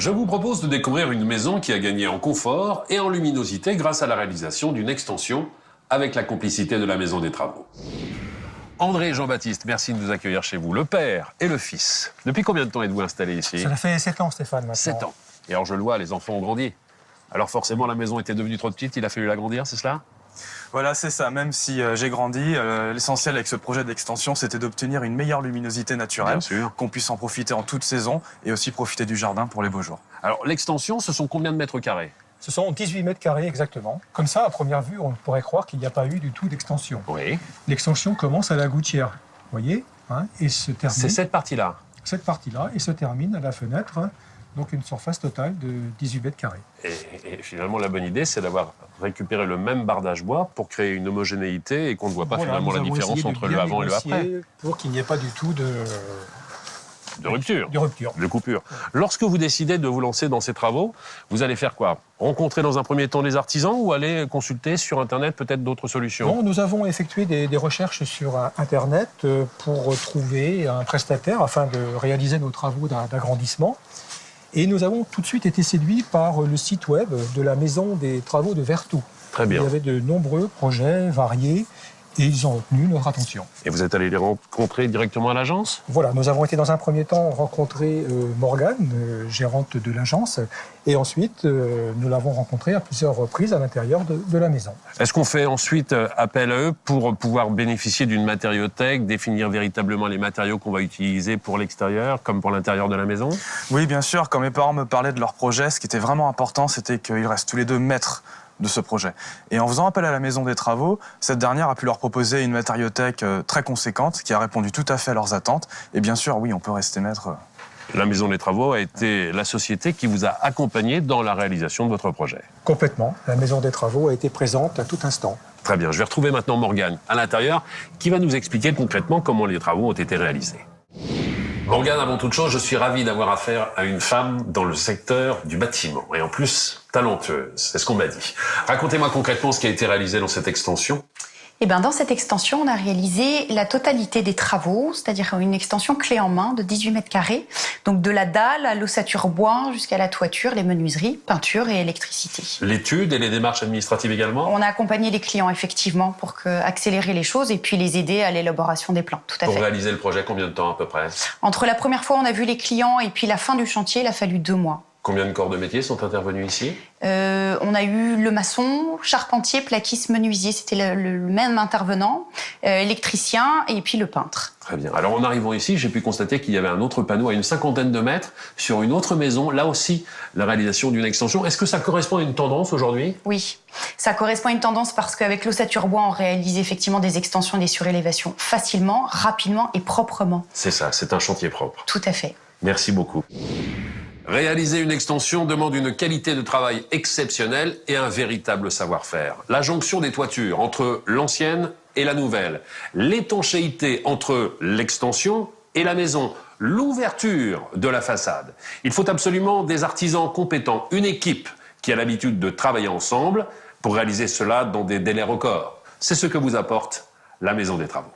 Je vous propose de découvrir une maison qui a gagné en confort et en luminosité grâce à la réalisation d'une extension avec la complicité de la Maison des Travaux. André et Jean-Baptiste, merci de nous accueillir chez vous, le père et le fils. Depuis combien de temps êtes-vous installés ici? Ça fait 7 ans, Stéphane, maintenant. 7 ans. Et alors je le vois, les enfants ont grandi. Alors forcément, la maison était devenue trop petite, il a fallu l'agrandir, c'est cela? Voilà, c'est ça. Même si j'ai grandi, l'essentiel avec ce projet d'extension, c'était d'obtenir une meilleure luminosité naturelle, qu'on puisse en profiter en toute saison et aussi profiter du jardin pour les beaux jours. Alors l'extension, ce sont combien de mètres carrés? Ce sont 18 mètres carrés exactement. Comme ça, à première vue, on pourrait croire qu'il n'y a pas eu du tout d'extension. Oui. L'extension commence à la gouttière, vous voyez, et se termine... C'est cette partie-là? Cette partie-là, et se termine à la fenêtre, donc une surface totale de 18 mètres carrés. Et finalement, la bonne idée, c'est d'avoir récupéré le même bardage bois pour créer une homogénéité et qu'on ne voit pas finalement la différence entre le avant et le après. Pour qu'il n'y ait pas du tout de rupture. De coupure. Ouais. Lorsque vous décidez de vous lancer dans ces travaux, vous allez faire quoi? Rencontrer dans un premier temps des artisans ou aller consulter sur Internet peut-être d'autres solutions? Non, nous avons effectué des recherches sur Internet pour trouver un prestataire afin de réaliser nos travaux d'agrandissement. Et nous avons tout de suite été séduits par le site web de la Maison des Travaux de Vertou. Très bien. Il y avait de nombreux projets variés et ils ont retenu notre attention. Et vous êtes allé les rencontrer directement à l'agence? Voilà, nous avons été dans un premier temps rencontrer Morgane, gérante de l'agence, et ensuite nous l'avons rencontrée à plusieurs reprises à l'intérieur de la maison. Est-ce qu'on fait ensuite appel à eux pour pouvoir bénéficier d'une matériothèque, définir véritablement les matériaux qu'on va utiliser pour l'extérieur comme pour l'intérieur de la maison? Oui, bien sûr. Quand mes parents me parlaient de leur projet, ce qui était vraiment important, c'était qu'ils restent tous les deux maîtres de ce projet. Et en faisant appel à la Maison des Travaux, cette dernière a pu leur proposer une matériothèque très conséquente qui a répondu tout à fait à leurs attentes. Et bien sûr, oui, on peut rester maître. La Maison des Travaux a été la société qui vous a accompagné dans la réalisation de votre projet. Complètement. La Maison des Travaux a été présente à tout instant. Très bien. Je vais retrouver maintenant Morgane à l'intérieur qui va nous expliquer concrètement comment les travaux ont été réalisés. Morgane, avant toute chose, je suis ravi d'avoir affaire à une femme dans le secteur du bâtiment et en plus talentueuse, c'est ce qu'on m'a dit. Racontez-moi concrètement ce qui a été réalisé dans cette extension. Eh bien, dans cette extension, on a réalisé la totalité des travaux, c'est-à-dire une extension clé en main de 18 mètres carrés, donc de la dalle à l'ossature bois jusqu'à la toiture, les menuiseries, peinture et électricité. L'étude et les démarches administratives également? On a accompagné les clients effectivement pour accélérer les choses et puis les aider à l'élaboration des plans, tout à fait. Pour réaliser le projet, combien de temps à peu près? Entre la première fois où on a vu les clients et puis la fin du chantier, il a fallu 2 mois. Combien de corps de métier sont intervenus ici? On a eu le maçon, charpentier, plaquiste, menuisier, c'était le même intervenant, électricien et puis le peintre. Très bien. Alors en arrivant ici, j'ai pu constater qu'il y avait un autre panneau à une 50aine de mètres sur une autre maison, là aussi la réalisation d'une extension. Est-ce que ça correspond à une tendance aujourd'hui? Oui, ça correspond à une tendance parce qu'avec l'ossature bois, on réalise effectivement des extensions et des surélévations facilement, rapidement et proprement. C'est ça, c'est un chantier propre. Tout à fait. Merci beaucoup. Réaliser une extension demande une qualité de travail exceptionnelle et un véritable savoir-faire. La jonction des toitures entre l'ancienne et la nouvelle, l'étanchéité entre l'extension et la maison, l'ouverture de la façade. Il faut absolument des artisans compétents, une équipe qui a l'habitude de travailler ensemble pour réaliser cela dans des délais records. C'est ce que vous apporte la Maison des Travaux.